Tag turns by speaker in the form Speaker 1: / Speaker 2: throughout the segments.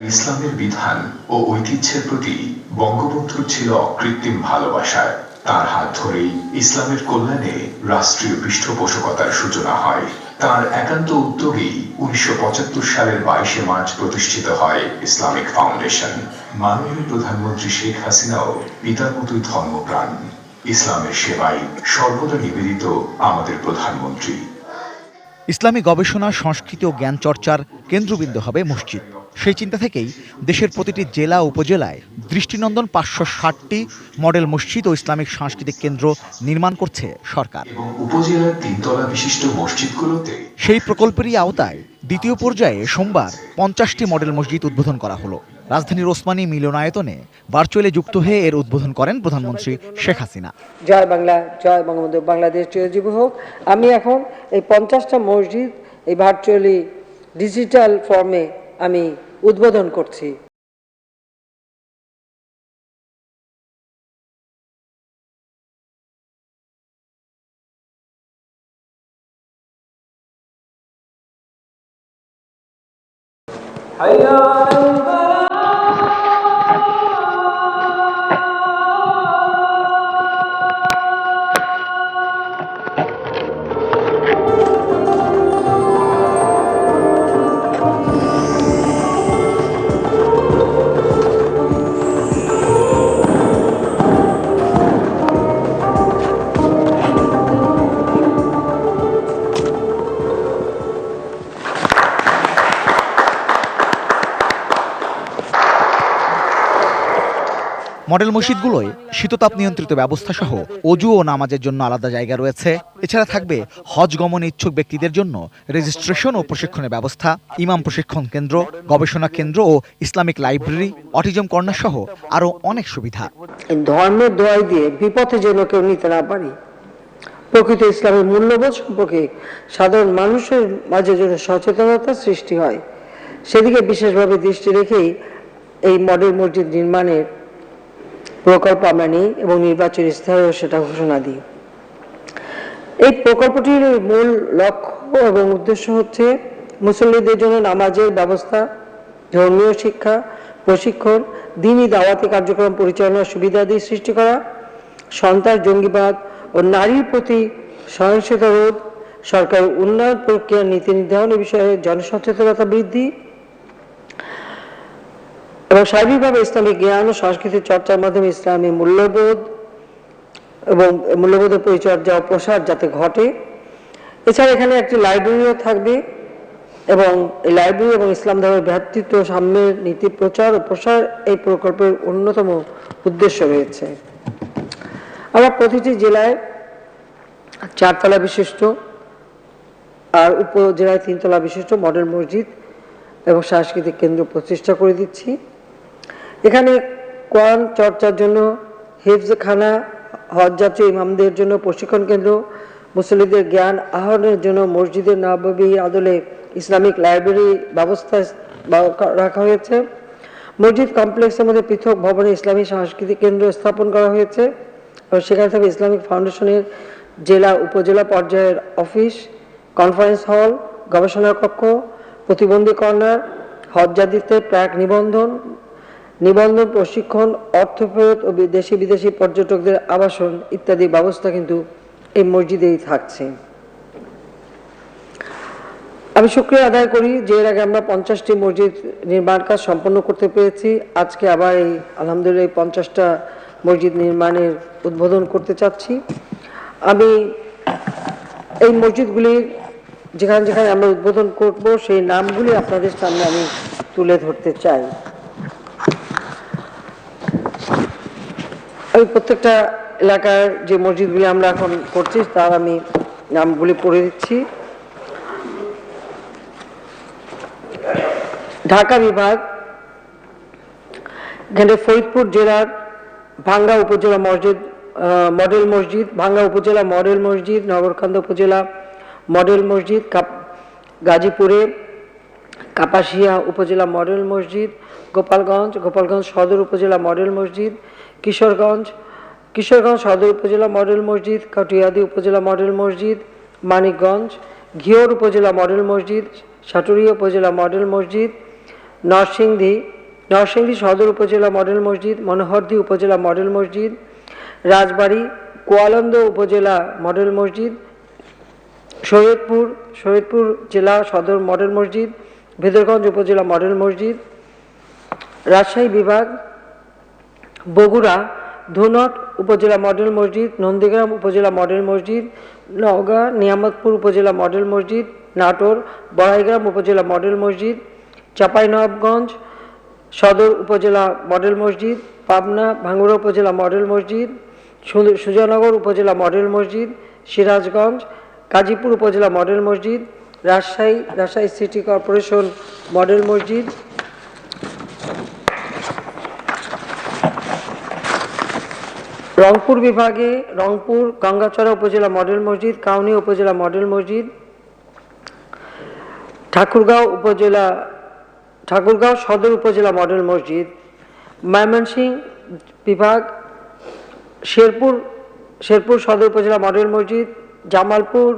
Speaker 1: ইসলামের বিধান ও ঐতিহ্যের প্রতি বঙ্গবন্ধুর ছিল অকৃত্রিম ভালোবাসায়। তার হাত ধরেই ইসলামের কল্যাণে রাষ্ট্রীয় পৃষ্ঠপোষকতার সূচনা হয়। তার একান্ত উদ্যোগেই ১৯৭৫ সালের ২২শে মার্চ প্রতিষ্ঠিত হয় ইসলামিক ফাউন্ডেশন। মাননীয় প্রধানমন্ত্রী শেখ হাসিনাও পিতার মতোই ধর্মপ্রাণ। ইসলামের সেবায় সর্বদা নিবেদিত আমাদের প্রধানমন্ত্রী।
Speaker 2: ইসলামী গবেষণা, সংস্কৃতি ও জ্ঞান চর্চার কেন্দ্রবিন্দু হবে মসজিদ। সেই চিন্তা থেকেই দেশের প্রতিটি জেলা উপজেলায় দৃষ্টিনন্দন ৫৬০টি মডেল মসজিদ ও ইসলামিক সাংস্কৃতিক কেন্দ্র নির্মাণ করছে সরকার।
Speaker 1: উপজেলার ৩ তলা বিশিষ্ট মসজিদগুলোতে
Speaker 2: সেই প্রকল্পেরই আওতায় দ্বিতীয় পর্যায়ে সোমবার ৫০টি মডেল মসজিদ উদ্বোধন করা হলো। রাজধানীর ওসমানী মিলনায়তনে ভার্চুয়ালি যুক্ত হয়ে এর উদ্বোধন করেন প্রধানমন্ত্রী শেখ হাসিনা।
Speaker 3: জয় বাংলা, জয় বঙ্গবন্ধু, বাংলাদেশ চিরজীবী হোক। আমি এখন এই ৫০টা মসজিদ এই ভার্চুয়ালি ডিজিটাল ফর্মে আমি উদ্বোধন করছি।
Speaker 2: মডেল মসজিদগুলোয় শীততাপ নিয়ন্ত্রিত ব্যবস্থা সহ অজু ও নামাজের জন্য আলাদা জায়গা রয়েছে। এছাড়া থাকবে হজ গমনে ইচ্ছুক ব্যক্তিদের জন্য রেজিস্ট্রেশন ও প্রশিক্ষণের ব্যবস্থা, ইমাম প্রশিক্ষণ কেন্দ্র, গবেষণা কেন্দ্র ও ইসলামিক লাইব্রেরি, অটিজম কর্নার সহ আরও অনেক সুবিধা।
Speaker 3: ধর্মের দোয়াই দিয়ে বিপথে যেন কেউ নিতে না পারি, প্রকৃত ইসলামের মূল্যবোধ সম্পর্কে সাধারণ মানুষের মাঝে যেন সচেতনতা সৃষ্টি হয়, সেদিকে বিশেষভাবে দৃষ্টি রেখেই এই মডেল মসজিদ নির্মাণের প্রকল্প আমরা নিই এবং নির্বাচনী ইশতেহারেও সেটা ঘোষণা দিই। এই প্রকল্পটির মূল লক্ষ্য এবং উদ্দেশ্য হচ্ছে মুসল্লিদের জন্য নামাজের ব্যবস্থা, ধর্মীয় শিক্ষা, প্রশিক্ষণ, দ্বীনি দাওয়াতি কার্যক্রম পরিচালনার সুবিধাদি সৃষ্টি করা, সন্ত্রাস, জঙ্গিবাদ ও নারীর প্রতি সহিংসতা রোধ, সরকারের উন্নয়ন প্রক্রিয়ার নীতি নির্ধারণের বিষয়ে জনসচেতনতা বৃদ্ধি এবং সার্বিকভাবে ইসলামিক জ্ঞান ও সংস্কৃতির চর্চার মাধ্যমে ইসলামী মূল্যবোধ এবং মূল্যবোধের পরিচর্যা ও প্রসার যাতে ঘটে। এছাড়া এখানে একটি লাইব্রেরিও থাকবে এবং এই লাইব্রেরি এবং ইসলাম ধর্মের ভ্রাতৃত্ব সাম্যের নীতি প্রচার ও প্রসার এই প্রকল্পের অন্যতম উদ্দেশ্য রয়েছে। আমরা প্রতিটি জেলায় 4 তলা বিশিষ্ট আর উপজেলায় 3 তলা বিশিষ্ট মডেল মসজিদ এবং সাংস্কৃতিক কেন্দ্র প্রতিষ্ঠা করে দিচ্ছি। এখানে কোরআন চর্চার জন্য হিফজখানা, হজযাত্রী ইমামদের জন্য প্রশিক্ষণ কেন্দ্র, মুসল্লিদের জ্ঞান আহরণের জন্য মসজিদের নববী আদলে ইসলামিক লাইব্রেরি ব্যবস্থা রাখা হয়েছে। মসজিদ কমপ্লেক্সের মধ্যে পৃথক ভবনে ইসলামী সাংস্কৃতিক কেন্দ্র স্থাপন করা হয়েছে এবং সেখানে থাকবে ইসলামিক ফাউন্ডেশনের জেলা উপজেলা পর্যায়ের অফিস, কনফারেন্স হল, গবেষণা কক্ষ, প্রতিবন্ধী কর্নার, হজযাত্রীদের প্রাক নিবন্ধন, প্রশিক্ষণ, অর্থ ফেরত ও দেশি বিদেশি পর্যটকদের আবাসন ইত্যাদি ব্যবস্থা কিন্তু এই মসজিদেই থাকছে। আমি শুকরিয়া আদায় করি যে এর আগে আমরা 50টি মসজিদ নির্মাণ কাজ সম্পন্ন করতে পেরেছি। আজকে আবার এই আলহামদুলিল্লাহ 50টা মসজিদ নির্মাণের উদ্বোধন করতে চাচ্ছি। আমি এই মসজিদগুলির যেখানে যেখানে আমরা উদ্বোধন করব সেই নামগুলি আপনাদের সামনে আমি তুলে ধরতে চাই। আমি প্রত্যেকটা এলাকার যে মসজিদগুলি আমরা এখন করছি তার আমি নামগুলি পড়ে দিচ্ছি। ঢাকা বিভাগ, এখানে ফরিদপুর জেলার ভাঙ্গা উপজেলা মডেল মসজিদ, ভাঙ্গা উপজেলা মডেল মসজিদ, নগরকান্দা উপজেলা মডেল মসজিদ, গাজীপুরে কাপাসিয়া উপজেলা মডেল মসজিদ, গোপালগঞ্জ সদর উপজেলা মডেল মসজিদ, কিশোরগঞ্জ সদর উপজেলা মডেল মসজিদ, কাটিয়াদি উপজেলা মডেল মসজিদ, মানিকগঞ্জ, ঘিওর উপজেলা মডেল মসজিদ, সাটুরিয়া উপজেলা মডেল মসজিদ, নরসিংদী সদর উপজেলা মডেল মসজিদ, মনোহরদী উপজেলা মডেল মসজিদ, রাজবাড়ী কোয়ালন্দ উপজেলা মডেল মসজিদ, শরীয়তপুর জেলা সদর মডেল মসজিদ, ভেদরগঞ্জ উপজেলা মডেল মসজিদ, রাজশাহী বিভাগ বগুড়া ধুনট উপজেলা মডেল মসজিদ, নন্দীগ্রাম উপজেলা মডেল মসজিদ, নওগাঁ নিয়ামতপুর উপজেলা মডেল মসজিদ, নাটোর বড়াইগ্রাম উপজেলা মডেল মসজিদ, চাঁপাইনবাবগঞ্জ সদর উপজেলা মডেল মসজিদ, পাবনা ভাঙ্গুড়া উপজেলা মডেল মসজিদ, সুজানগর উপজেলা মডেল মসজিদ, সিরাজগঞ্জ গাজীপুর উপজেলা মডেল মসজিদ, রাজশাহী সিটি কর্পোরেশন মডেল মসজিদ, রংপুর বিভাগে রংপুর গঙ্গাচড়া উপজেলা মডেল মসজিদ, কাউনিয়া উপজেলা মডেল মসজিদ, ঠাকুরগাঁও সদর উপজেলা মডেল মসজিদ, ময়মনসিংহ বিভাগ শেরপুর সদর উপজেলা মডেল মসজিদ, জামালপুর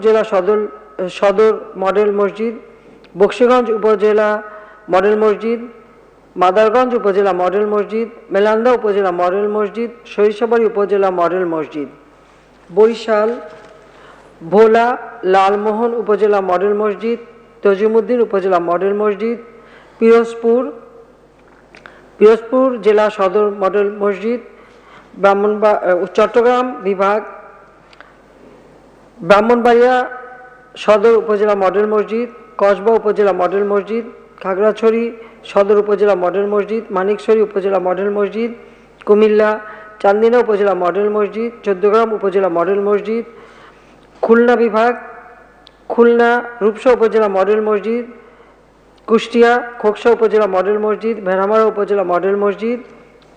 Speaker 3: জেলা সদর মডেল মসজিদ, বকশীগঞ্জ উপজেলা মডেল মসজিদ, মাদারগঞ্জ উপজেলা মডেল মসজিদ, মেলান্দা উপজেলা মডেল মসজিদ, সরিষাবাড়ী উপজেলা মডেল মসজিদ, বরিশাল ভোলা লালমোহন উপজেলা মডেল মসজিদ, তজিমুদ্দিন উপজেলা মডেল মসজিদ, পিরোজপুর জেলা সদর মডেল মসজিদ, চট্টগ্রাম বিভাগ ব্রাহ্মণবাড়িয়া সদর উপজেলা মডেল মসজিদ, কসবা উপজেলা মডেল মসজিদ, খাগড়াছড়ি সদর উপজেলা মডেল মসজিদ, মানিকছড়ি উপজেলা মডেল মসজিদ, কুমিল্লা চান্দিনা উপজেলা মডেল মসজিদ, চৌদ্দগ্রাম উপজেলা মডেল মসজিদ, খুলনা বিভাগ খুলনা রূপসা উপজেলা মডেল মসজিদ, কুষ্টিয়া খোকসা উপজেলা মডেল মসজিদ, ভেড়ামারা উপজেলা মডেল মসজিদ,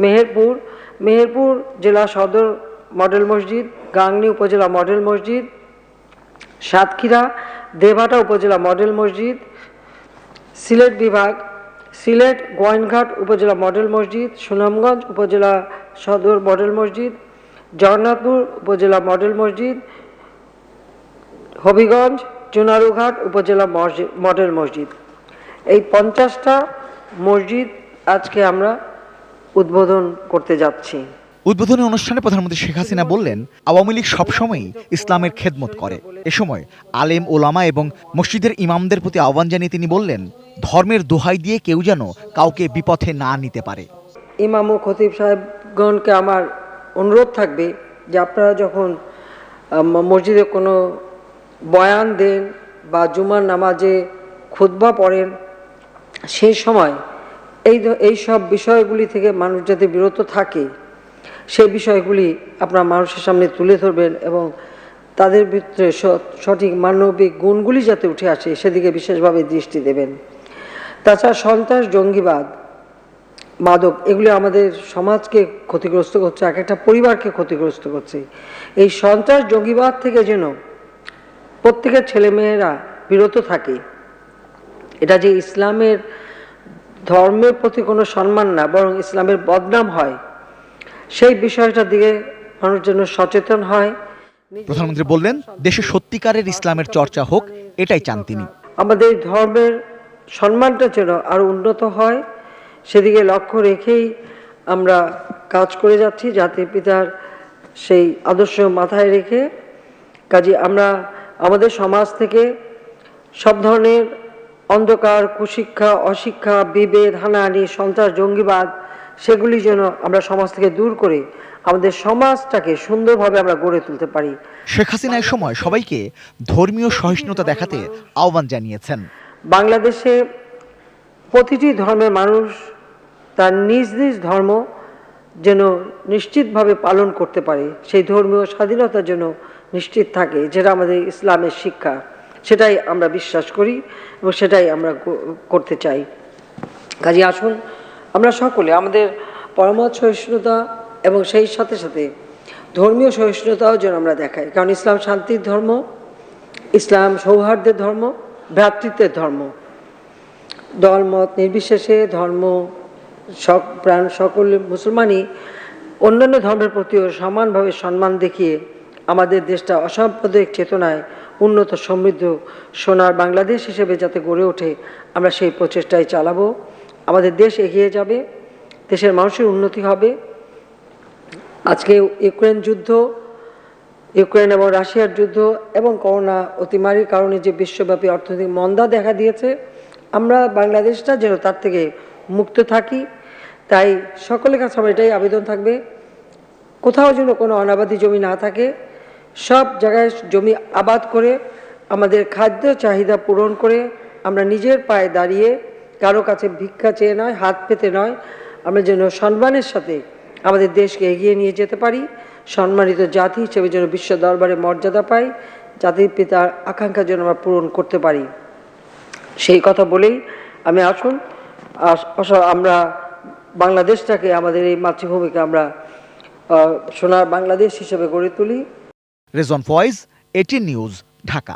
Speaker 3: মেহেরপুর জেলা সদর মডেল মসজিদ, গাংনী উপজেলা মডেল মসজিদ, সাতক্ষীরা দেবহাটা উপজেলা মডেল মসজিদ, সিলেট বিভাগ সিলেট গোয়াইনঘাট উপজেলা মডেল মসজিদ, সুনামগঞ্জ উপজেলা সদর মডেল মসজিদ, জগন্নাথপুর উপজেলা মডেল মসজিদ, হবিগঞ্জ চুনারুঘাট উপজেলা মডেল মসজিদ। এই 50টা মসজিদ আজকে আমরা উদ্বোধন করতে যাচ্ছি।
Speaker 2: উদ্বোধনী অনুষ্ঠানে প্রধানমন্ত্রী শেখ হাসিনা বললেন, আওয়ামী লীগ সবসময়ই ইসলামের খেদমত করে। এ সময় আলেম ওলামা এবং মসজিদের ইমামদের প্রতি আহ্বান জানিয়ে তিনি বললেন, ধর্মের দোহাই দিয়ে কেউ যেন কাউকে বিপথে না নিতে পারে।
Speaker 3: ইমাম ও খতিব সাহেবগণকে আমার অনুরোধ থাকবে যে আপনারা যখন মসজিদে কোনো বয়ান দেন বা জুমার নামাজে খুতবা পড়েন, সেই সময় এই সব বিষয়গুলি থেকে মানুষ যাতে বিরত থাকে, সেই বিষয়গুলি আপনারা মানুষের সামনে তুলে ধরবেন এবং তাদের ভিতরে সঠিক মানবিক গুণগুলি যাতে উঠে আসে সেদিকে বিশেষভাবে দৃষ্টি দেবেন। তাছাড়া সন্ত্রাস, জঙ্গিবাদ, মাদক এগুলি আমাদের সমাজকে ক্ষতিগ্রস্ত করছে, এক একটা পরিবারকে ক্ষতিগ্রস্ত করছে। এই সন্ত্রাস জঙ্গিবাদ থেকে যেন প্রত্যেকের ছেলেমেয়েরা বিরত থাকে। এটা যে ইসলামের ধর্মের প্রতি কোনো সম্মান না, বরং ইসলামের বদনাম হয়, সেই বিষয়টার দিকে মানুষ যেন সচেতন হয়।
Speaker 2: প্রধানমন্ত্রী বললেন, দেশে সত্যিকারের ইসলামের চর্চা হোক, এটাই চান তিনি।
Speaker 3: আমাদের ধর্মের সম্মানটা যেন আরো উন্নত হয়, সেদিকে লক্ষ্য রেখেই আমরা কাজ করে যাচ্ছি, জাতির পিতার সেই আদর্শ মাথায় রেখে। কাজে আমরা আমাদের সমাজ থেকে সব ধরনের অন্ধকার, কুশিক্ষা, অশিক্ষা, বিভেদ, হানাহানি, সন্ত্রাস, জঙ্গিবাদ সেগুলি যেন আমরা সমাজ থেকে দূর করে আমাদের সমাজটাকে সুন্দরভাবে আমরা গড়ে তুলতে পারি।
Speaker 2: শেখ হাসিনা এ সময় সবাইকে ধর্মীয় সহিষ্ণুতা দেখাতে আহ্বান জানিয়েছেন।
Speaker 3: বাংলাদেশে প্রতিটি ধর্মের মানুষ তার নিজ নিজ ধর্ম যেন নিশ্চিতভাবে পালন করতে পারে, সেই ধর্মীয় স্বাধীনতা যেন নিশ্চিত থাকে, যেটা আমাদের ইসলামের শিক্ষা, সেটাই আমরা বিশ্বাস করি এবং সেটাই আমরা করতে চাই। কাজে আসুন আমরা সকলে আমাদের পরমত সহিষ্ণুতা এবং সেই সাথে সাথে ধর্মীয় সহিষ্ণুতাও যেন আমরা দেখাই, কারণ ইসলাম শান্তির ধর্ম, ইসলাম সৌহার্দ্যের ধর্ম, ভ্রাতৃত্বের ধর্ম। দলমত নির্বিশেষে ধর্ম প্রাণ সকল মুসলমানই অন্যান্য ধর্মের প্রতিও সমানভাবে সম্মান দেখিয়ে আমাদের দেশটা অসাম্প্রদায়িক চেতনায় উন্নত সমৃদ্ধ সোনার বাংলাদেশ হিসেবে যাতে গড়ে ওঠে, আমরা সেই প্রচেষ্টাই চালাবো। আমাদের দেশ এগিয়ে যাবে, দেশের মানুষের উন্নতি হবে। আজকে ইউক্রেন যুদ্ধ, ইউক্রেন এবং রাশিয়ার যুদ্ধ এবং করোনা অতিমারির কারণে যে বিশ্বব্যাপী অর্থনৈতিক মন্দা দেখা দিয়েছে, আমরা বাংলাদেশটা যেন তার থেকে মুক্ত থাকি। তাই সকলের কাছে আমার এটাই আবেদন থাকবে, কোথাও যেন কোনো অনাবাদি জমি না থাকে, সব জায়গায় জমি আবাদ করে আমাদের খাদ্য চাহিদা পূরণ করে আমরা নিজের পায়ে দাঁড়িয়ে কারো কাছে ভিক্ষা চেয়ে নয়, হাত পেতে নয়, আমরা যেন সম্মানের সাথে আমাদের দেশকে এগিয়ে নিয়ে যেতে পারি, সম্মানিত জাতি হিসেবে যেন বিশ্ব দরবারে মর্যাদা পাই, জাতির পিতার আকাঙ্ক্ষা যেন আমরা পূরণ করতে পারি। সেই কথা বলেই আমি আসুন আমরা বাংলাদেশটাকে, আমাদের এই মাতৃভূমিকে আমরা সোনার বাংলাদেশ হিসেবে গড়ে তুলি।
Speaker 2: রেজন ফয়েজ, 18 নিউজ, ঢাকা।